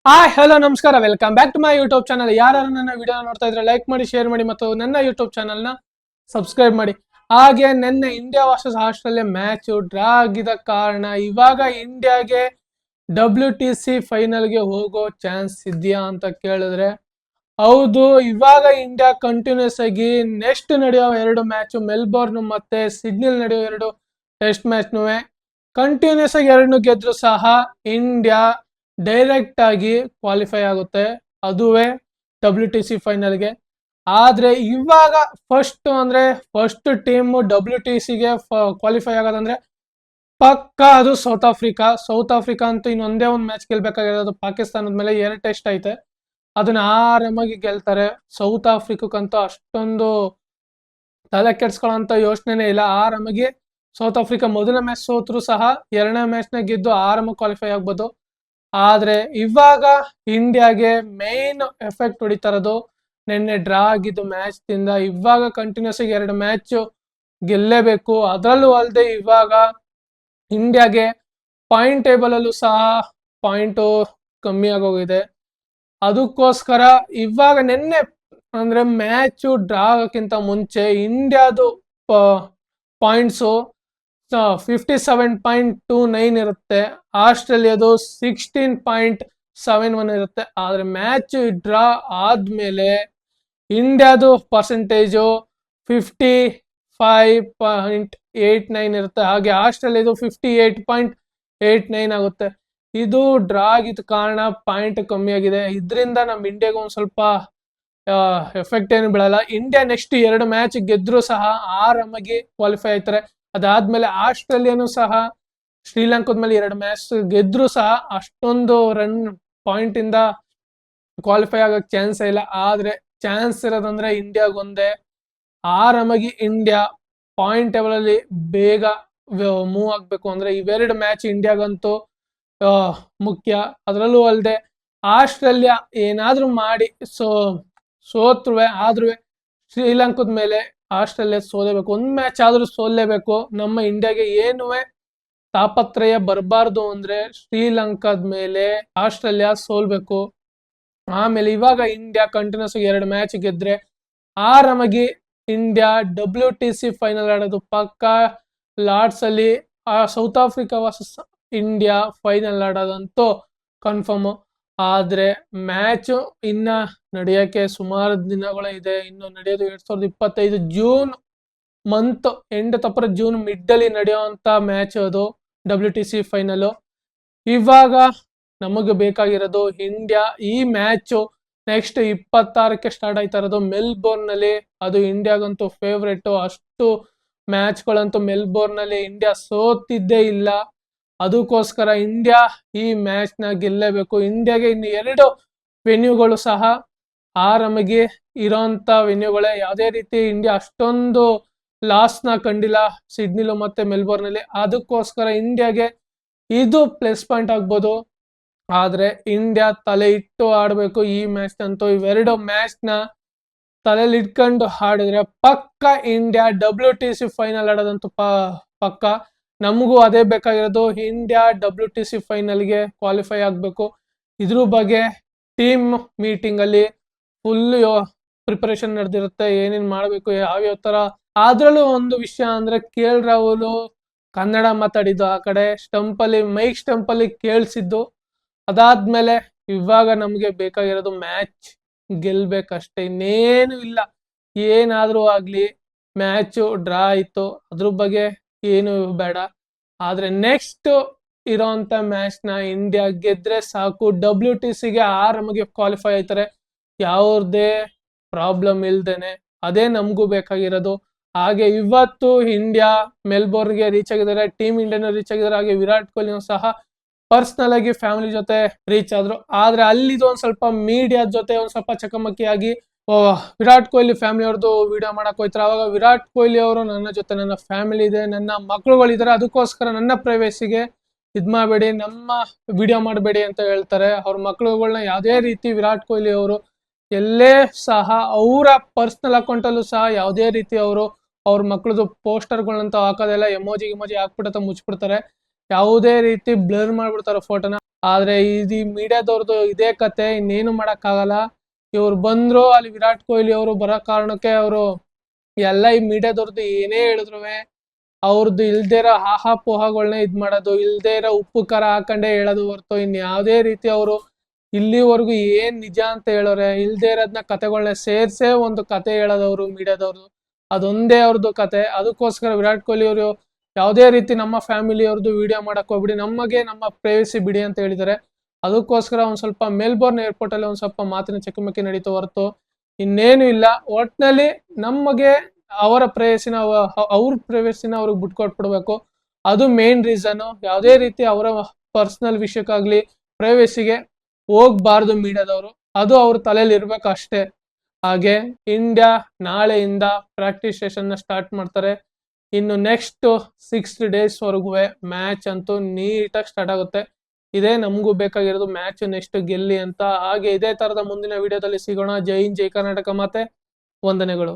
Hi hello ನಮಸ್ಕಾರ, welcome back to my YouTube channel. ಯಾರು ನನ್ನ ವಿಡಿಯೋ ನೋಡ್ತಾ ಇದ್ರೆ ಲೈಕ್ ಮಾಡಿ, ಶೇರ್ ಮಾಡಿ ಮತ್ತು ನನ್ನ ಯೂಟ್ಯೂಬ್ ಚಾನಲ್ನ ಸಬ್ಸ್ಕ್ರೈಬ್ ಮಾಡಿ. ಹಾಗೆ ನಿನ್ನೆ India versus Australia match draw ಆಗಿದ ಕಾರಣ ಇವಾಗ ಇಂಡಿಯಾಗೆ WTC ಫೈನಲ್ಗೆ ಹೋಗೋ ಚಾನ್ಸ್ ಇದೆಯಾ ಅಂತ ಕೇಳಿದ್ರೆ ಹೌದು. ಇವಾಗ ಇಂಡಿಯಾ ಕಂಟಿನ್ಯೂಸ್ ಆಗಿ ನೆಕ್ಸ್ಟ್ ನಡೆಯೋ ಎರಡು ಮ್ಯಾಚ್ ಮೆಲ್ಬೋರ್ನ್ ಮತ್ತೆ ಸಿಡ್ನಿಲ್ ನಡೆಯೋ ಎರಡು ಟೆಸ್ಟ್ ಮ್ಯಾಚ್ನೂ ಕಂಟಿನ್ಯೂಸ್ ಆಗಿ ಎರಡನ್ನೂ ಗೆದ್ರು ಸಹ ಇಂಡಿಯಾ ಡೈರೆಕ್ಟ್ ಆಗಿ ಕ್ವಾಲಿಫೈ ಆಗುತ್ತೆ, ಅದುವೇ WTC ಫೈನಲ್ಗೆ. ಆದ್ರೆ ಇವಾಗ ಫಸ್ಟ್ ಟೀಮ್ WTCಗೆ ಕ್ವಾಲಿಫೈ ಆಗೋದಂದ್ರೆ ಪಕ್ಕ ಅದು ಸೌತ್ ಆಫ್ರಿಕಾ ಅಂತೂ ಇನ್ನೊಂದೇ ಒಂದು ಮ್ಯಾಚ್ ಗೆಲ್ಬೇಕಾಗಿರೋದು. ಪಾಕಿಸ್ತಾನದ ಮೇಲೆ 2 ಟೆಸ್ಟ್ ಐತೆ, ಅದನ್ನ ಆರಾಮಾಗಿ ಗೆಲ್ತಾರೆ. ಸೌತ್ ಆಫ್ರಿಕಕ್ಕಂತೂ ಅಷ್ಟೊಂದು ತಲೆ ಕೆಡ್ಸ್ಕೊಳ್ಳೋಂಥ ಯೋಚನೆನೇ ಇಲ್ಲ. ಆರಾಮಾಗಿ ಸೌತ್ ಆಫ್ರಿಕಾ ಮೊದಲ ಮ್ಯಾಚ್ ಸೋತ್ರು ಸಹ ಎರಡನೇ ಮ್ಯಾಚ್ನ ಗೆದ್ದು ಆರಾಮಾಗಿ ಕ್ವಾಲಿಫೈ ಆಗ್ಬೋದು. ಆದ್ರೆ ಇವಾಗ ಇಂಡಿಯಾಗೆ ಮೇನ್ ಎಫೆಕ್ಟ್ ಹೊಡಿತಾ ಇರೋದು ನಿನ್ನೆ ಡ್ರಾ ಆಗಿದ್ದು ಮ್ಯಾಚ್ ದಿಂದ. ಇವಾಗ ಕಂಟಿನ್ಯೂಸ್ ಆಗಿ 2 ಮ್ಯಾಚ್ ಗೆಲ್ಲೇಬೇಕು. ಅದರಲ್ಲೂ ಅಲ್ಲದೆ ಇವಾಗ ಇಂಡಿಯಾಗೆ ಪಾಯಿಂಟ್ ಟೇಬಲ್ ಅಲ್ಲೂ ಸಹ ಪಾಯಿಂಟ್ ಕಮ್ಮಿ ಆಗೋಗಿದೆ. ಅದಕ್ಕೋಸ್ಕರ ಇವಾಗ ನಿನ್ನೆ ಅಂದ್ರೆ ಮ್ಯಾಚ್ ಡ್ರಾ ಆಗೋಕ್ಕಿಂತ ಮುಂಚೆ ಇಂಡಿಯಾದು ಪಾಯಿಂಟ್ಸು 57.29 ಇರುತ್ತೆ, ಆಸ್ಟ್ರೇಲಿಯಾದು 16.71 ಇರುತ್ತೆ. ಆದ್ರೆ ಮ್ಯಾಚ್ ಡ್ರಾ ಆದ್ಮೇಲೆ ಇಂಡಿಯಾದು ಪರ್ಸೆಂಟೇಜು 55.89 ಇರುತ್ತೆ, ಹಾಗೆ ಆಸ್ಟ್ರೇಲಿಯಾದು 58.89 ಆಗುತ್ತೆ. ಇದು ಡ್ರಾ ಆಗಿದ್ದ ಕಾರಣ ಪಾಯಿಂಟ್ ಕಮ್ಮಿ ಆಗಿದೆ. ಇದರಿಂದ ನಮ್ಮ ಇಂಡಿಯಾಗ ಒಂದ್ ಸ್ವಲ್ಪ ಎಫೆಕ್ಟ್ ಏನು ಬೀಳಲ್ಲ. ಇಂಡಿಯಾ ನೆಕ್ಸ್ಟ್ 2 ಮ್ಯಾಚ್ ಗೆದ್ರು ಸಹ ಆರಾಮಾಗಿ ಕ್ವಾಲಿಫೈ ಆಯ್ತಾರೆ. ಅದಾದ್ಮೇಲೆ ಆಸ್ಟ್ರೇಲಿಯಾನು ಸಹ ಶ್ರೀಲಂಕಾದ ಮೇಲೆ 2 ಮ್ಯಾಚ್ ಗೆದ್ರು ಸಹ ಅಷ್ಟೊಂದು ರನ್ ಪಾಯಿಂಟ್ ಇಂದ ಕ್ವಾಲಿಫೈ ಆಗಕ್ ಚಾನ್ಸ್ ಇಲ್ಲ. ಆದ್ರೆ ಚಾನ್ಸ್ ಇರೋದಂದ್ರೆ ಇಂಡಿಯಾಗೊಂದೇ. ಆರಾಮಾಗಿ ಇಂಡಿಯಾ ಪಾಯಿಂಟ್ ಟೇಬಲ್ ಅಲ್ಲಿ ಬೇಗ ಮೂವ್ ಆಗ್ಬೇಕು ಅಂದ್ರೆ ಇವೆರಡು ಮ್ಯಾಚ್ ಇಂಡಿಯಾಗಂತೂ ಮುಖ್ಯ. ಅದರಲ್ಲೂ ಅಲ್ಲದೆ ಆಸ್ಟ್ರೇಲಿಯಾ ಏನಾದ್ರೂ ಮಾಡಿ ಆದ್ರೂ ಶ್ರೀಲಂಕಾದ ಮೇಲೆ ಆಸ್ಟ್ರೇಲಿಯಾ ಸೋಲೇಬೇಕು, ಒಂದ್ ಮ್ಯಾಚ್ ಆದ್ರೂ ಸೋಲೇಬೇಕು. ನಮ್ಮ ಇಂಡಿಯಾಗೆ ಏನುವೆ ತಾಪತ್ರಯ ಬರಬಾರ್ದು ಅಂದ್ರೆ ಶ್ರೀಲಂಕಾದ ಮೇಲೆ ಆಸ್ಟ್ರೇಲಿಯಾ ಸೋಲ್ಬೇಕು. ಆಮೇಲೆ ಇವಾಗ ಇಂಡಿಯಾ ಕಂಟಿನ್ಯೂಸ್ 2 ಮ್ಯಾಚ್ ಗೆದ್ರೆ ಆರಾಮಾಗಿ ಇಂಡಿಯಾ WTC ಫೈನಲ್ ಆಡೋದು ಪಕ್ಕ. ಲಾರ್ಡ್ಸ್ ಅಲ್ಲಿ South Africa versus India final ಆಡೋದಂತೂ ಕನ್ಫರ್ಮ್. ಆದ್ರೆ ಮ್ಯಾಚ್ ಇನ್ನ ನಡೆಯಕ್ಕೆ ಸುಮಾರು ದಿನಗಳೇ ಇದೆ. ಇನ್ನು ನಡೆಯೋದು 2025 ಜೂನ್ ಮಂತ್ ಎಂಡ್ ತಪ್ಪರ ಜೂನ್ ಮಿಡ್ ಅಲ್ಲಿ ನಡೆಯುವಂತ ಮ್ಯಾಚ್ ಅದು WTC ಫೈನಲ್. ಇವಾಗ ನಮಗೆ ಬೇಕಾಗಿರೋದು ಇಂಡಿಯಾ ಈ ಮ್ಯಾಚ್ ನೆಕ್ಸ್ಟ್ 26ಕ್ಕೆ ಸ್ಟಾರ್ಟ್ ಆಯ್ತಾ ಇರೋದು ಮೆಲ್ಬೋರ್ನ್ ನಲ್ಲಿ. ಅದು ಇಂಡಿಯಾಗಂತೂ ಫೇವ್ರೆಟ್. ಅಷ್ಟು ಮ್ಯಾಚ್ಗಳಂತೂ ಮೆಲ್ಬೋರ್ನ್ ನಲ್ಲಿ ಇಂಡಿಯಾ ಸೋತಿದ್ದೇ ಇಲ್ಲ. ಅದಕ್ಕೋಸ್ಕರ ಇಂಡಿಯಾ ಈ ಮ್ಯಾಚ್ ನ ಗೆಲ್ಲೇಬೇಕು. ಇಂಡಿಯಾಗೆ ಇನ್ನು 2 ವೆನ್ಯೂಗಳು ಸಹ ಆರಾಮಾಗಿ ಇರೋಂತ ವೆನ್ಯೂಗಳೇ. ಯಾವುದೇ ರೀತಿ ಇಂಡಿಯಾ ಅಷ್ಟೊಂದು ಲಾಸ್ ನ ಕಂಡಿಲ್ಲ ಸಿಡ್ನಿಲು ಮತ್ತೆ ಮೆಲ್ಬೋರ್ನ್ ಅಲ್ಲಿ. ಅದಕ್ಕೋಸ್ಕರ ಇಂಡಿಯಾಗೆ ಇದು ಪ್ಲಸ್ ಪಾಯಿಂಟ್ ಆಗ್ಬೋದು. ಆದ್ರೆ ಇಂಡಿಯಾ ತಲೆ ಇಟ್ಟು ಆಡ್ಬೇಕು ಈ ಮ್ಯಾಚ್ ಅಂತೂ. ಇವೆರಡು ಮ್ಯಾಚ್ ನ ತಲೆಯಲ್ಲಿ ಇಟ್ಕೊಂಡು ಆಡಿದ್ರೆ ಪಕ್ಕ ಇಂಡಿಯಾ WTC ಫೈನಲ್ ಆಡೋದಂತೂ ಪಕ್ಕ. ನಮಗೂ ಅದೇ ಬೇಕಾಗಿರೋದು, ಇಂಡಿಯಾ WTC ಫೈನಲ್ಗೆ ಕ್ವಾಲಿಫೈ ಆಗ್ಬೇಕು. ಇದ್ರ ಬಗ್ಗೆ ಟೀಮ್ ಮೀಟಿಂಗ್ ಅಲ್ಲಿ ಫುಲ್ ಪ್ರಿಪರೇಷನ್ ನಡೆದಿರುತ್ತೆ, ಏನೇನ್ ಮಾಡ್ಬೇಕು, ಯಾವ್ಯಾವ ತರ. ಅದ್ರಲ್ಲೂ ಒಂದು ವಿಷಯ ಅಂದ್ರೆ KL ರಾಹುಲ್ ಕನ್ನಡ ಮಾತಾಡಿದ್ದು ಆ ಕಡೆ ಮೈಕ್ ಸ್ಟಂಪ್ ಅಲ್ಲಿ ಕೇಳಿಸಿದ್ದು. ಅದಾದ್ಮೇಲೆ ಇವಾಗ ನಮ್ಗೆ ಬೇಕಾಗಿರೋದು ಮ್ಯಾಚ್ ಗೆಲ್ಬೇಕಷ್ಟೇ, ಇನ್ನೇನು ಇಲ್ಲ. ಏನಾದ್ರೂ ಆಗ್ಲಿ ಮ್ಯಾಚ್ ಡ್ರಾ ಆಯ್ತು, ಅದ್ರ ಬಗ್ಗೆ ಏನು ಬೇಡ. ಆದ್ರೆ ನೆಕ್ಸ್ಟ್ ಇರೋಂತ ಮ್ಯಾಚ್ ನ ಇಂಡಿಯಾ ಗೆದ್ರೆ ಸಾಕು, WTCಗೆ ಆರಾಮಾಗಿ ಕ್ವಾಲಿಫೈ ಆಯ್ತಾರೆ ಯಾವುದೇ ಪ್ರಾಬ್ಲಮ್ ಇಲ್ದೇನೆ. ಅದೇ ನಮಗೂ ಬೇಕಾಗಿರೋದು. ಹಾಗೆ ಇವತ್ತು ಇಂಡಿಯಾ ಮೆಲ್ಬೋರ್ನ್ಗೆ ರೀಚ್ ಆಗಿದ್ದಾರೆ, ಟೀಮ್ ಇಂಡಿಯಾನು ರೀಚ್ ಆಗಿದ್ದಾರೆ. ಹಾಗೆ ವಿರಾಟ್ ಕೊಹ್ಲಿ ಸಹ ಪರ್ಸನಲ್ ಆಗಿ ಫ್ಯಾಮಿಲಿ ಜೊತೆ ರೀಚ್ ಆದ್ರು. ಆದ್ರೆ ಅಲ್ಲಿದು ಒಂದ್ ಸ್ವಲ್ಪ ಮೀಡಿಯಾ ಜೊತೆ ಒಂದ್ ಸ್ವಲ್ಪ ಚಕಮಕಿ ಆಗಿ ವಿರಾಟ್ ಕೊಹ್ಲಿ ಫ್ಯಾಮಿಲಿ ಅವ್ರದ್ದು ವಿಡಿಯೋ ಮಾಡಕ್ ಹೋಯ್ತಾರೆ. ಅವಾಗ ವಿರಾಟ್ ಕೊಹ್ಲಿ ಅವರು ನನ್ನ ಜೊತೆ ನನ್ನ ಫ್ಯಾಮಿಲಿ ಇದೆ, ನನ್ನ ಮಕ್ಳುಗಳಿದ್ದಾರೆ, ಅದಕ್ಕೋಸ್ಕರ ನನ್ನ ಪ್ರೈವೇಸಿಗೆ ಇದ್ ಮಾಡಬೇಡಿ, ನಮ್ಮ ವಿಡಿಯೋ ಮಾಡಬೇಡಿ ಅಂತ ಹೇಳ್ತಾರೆ. ಅವ್ರ ಮಕ್ಳುಗಳನ್ನ ಯಾವುದೇ ರೀತಿ ವಿರಾಟ್ ಕೊಹ್ಲಿ ಅವರು ಎಲ್ಲೇ ಸಹ ಅವರ ಪರ್ಸನಲ್ ಅಕೌಂಟ್ ಅಲ್ಲೂ ಸಹ ಯಾವುದೇ ರೀತಿ ಅವ್ರ ಮಕ್ಳದು ಪೋಸ್ಟರ್ಗಳಂತ ಹಾಕೋದೆಲ್ಲ ಎಮೋಜಿ ಹಾಕ್ಬಿಡತ್ತ ಮುಚ್ಬಿಡ್ತಾರೆ. ಯಾವುದೇ ರೀತಿ ಬ್ಲರ್ ಮಾಡ್ಬಿಡ್ತಾರೆ ಫೋಟೋನ. ಆದ್ರೆ ಇದು ಮೀಡಿಯಾದವ್ರದ್ದು ಇದೇ ಕತೆ, ಇನ್ನೇನು ಮಾಡಕ್ಕಾಗಲ್ಲ. ಇವ್ರು ಬಂದ್ರು ಅಲ್ಲಿ ವಿರಾಟ್ ಕೊಹ್ಲಿ ಅವರು ಬರೋ ಕಾರಣಕ್ಕೆ ಅವರು ಎಲ್ಲ ಈ ಮೀಡಿಯಾದವ್ರದ್ದು ಏನೇ ಹೇಳಿದ್ರು ಅವ್ರದ್ದು ಇಲ್ದೇ ಇರೋ ಹಾಹಾಪೋಹಗಳನ್ನ ಇದ್ ಮಾಡೋದು, ಇಲ್ದೇ ಇರೋ ಉಪ್ಪು ಖಾರ ಹಾಕೊಂಡೇ ಹೇಳೋದು ಹೊರ್ತು ಇನ್ ಯಾವ್ದೇ ರೀತಿ ಅವರು ಇಲ್ಲಿವರೆಗೂ ಏನ್ ನಿಜ ಅಂತ ಹೇಳೋರೆ, ಇಲ್ದೇ ಇರೋದ್ನ ಕತೆಗಳನ್ನ ಸೇರ್ಸೇ ಒಂದು ಕತೆ ಹೇಳೋದವ್ರು ಮೀಡಿಯಾದವ್ರು. ಅದೊಂದೇ ಅವ್ರದ್ದು ಕತೆ. ಅದಕ್ಕೋಸ್ಕರ ವಿರಾಟ್ ಕೊಹ್ಲಿ ಅವರು ಯಾವುದೇ ರೀತಿ ನಮ್ಮ ಫ್ಯಾಮಿಲಿ ಅವ್ರದ್ದು ವಿಡಿಯೋ ಮಾಡಕ್ ಹೋಗ್ಬಿಡಿ, ನಮಗೆ ನಮ್ಮ ಪ್ರೈವಸಿ ಬಿಡಿ ಅಂತ ಹೇಳಿದ್ದಾರೆ. ಅದಕ್ಕೋಸ್ಕರ ಒಂದ್ ಸ್ವಲ್ಪ ಮೆಲ್ಬೋರ್ನ್ ಏರ್ಪೋರ್ಟ್ ಅಲ್ಲಿ ಒಂದ್ ಸ್ವಲ್ಪ ಮಾತಿನ ಚಕಮಕಿ ನಡೀತು ಹೊರತು ಇನ್ನೇನು ಇಲ್ಲ. ಒಟ್ನಲ್ಲಿ ನಮಗೆ ಅವರ ಪ್ರೇಯಸಿನ ಅವ್ರ ಪ್ರೈವಸಿನ ಅವ್ರಿಗೆ ಬಿಟ್ಕೊಟ್ಬಿಡ್ಬೇಕು, ಅದು ಮೇನ್ ರೀಸನ್. ಯಾವುದೇ ರೀತಿ ಅವರ ಪರ್ಸನಲ್ ವಿಷಯಕ್ಕಾಗ್ಲಿ ಪ್ರೈವಸಿಗೆ ಹೋಗ್ಬಾರ್ದು ಮೀಡಿಯಾದವರು, ಅದು ಅವ್ರ ತಲೆಯಲ್ಲಿ ಇರ್ಬೇಕು ಅಷ್ಟೇ. ಹಾಗೆ ಇಂಡಿಯಾ ನಾಳೆಯಿಂದ ಪ್ರಾಕ್ಟೀಸ್ ಸೆಷನ್ ನ ಸ್ಟಾರ್ಟ್ ಮಾಡ್ತಾರೆ. ಇನ್ನು ನೆಕ್ಸ್ಟ್ 6 days ವರೆಗೂ ಮ್ಯಾಚ್ ಅಂತೂ ನೀಟಾಗಿ ಸ್ಟಾರ್ಟ್ ಆಗುತ್ತೆ. ಇದೇ ನಮಗೂ ಬೇಕಾಗಿರೋದು, ಮ್ಯಾಚ್ ನೆಕ್ಸ್ಟ್ ಗೆಲ್ಲಿ ಅಂತ. ಹಾಗೆ ಇದೇ ತರದ ಮುಂದಿನ ವಿಡಿಯೋದಲ್ಲಿ ಸಿಗೋಣ. ಜೈ ಹಿಂದ್, ಜೈ ಕರ್ನಾಟಕ ಮಾತೆ, ವಂದನೆಗಳು.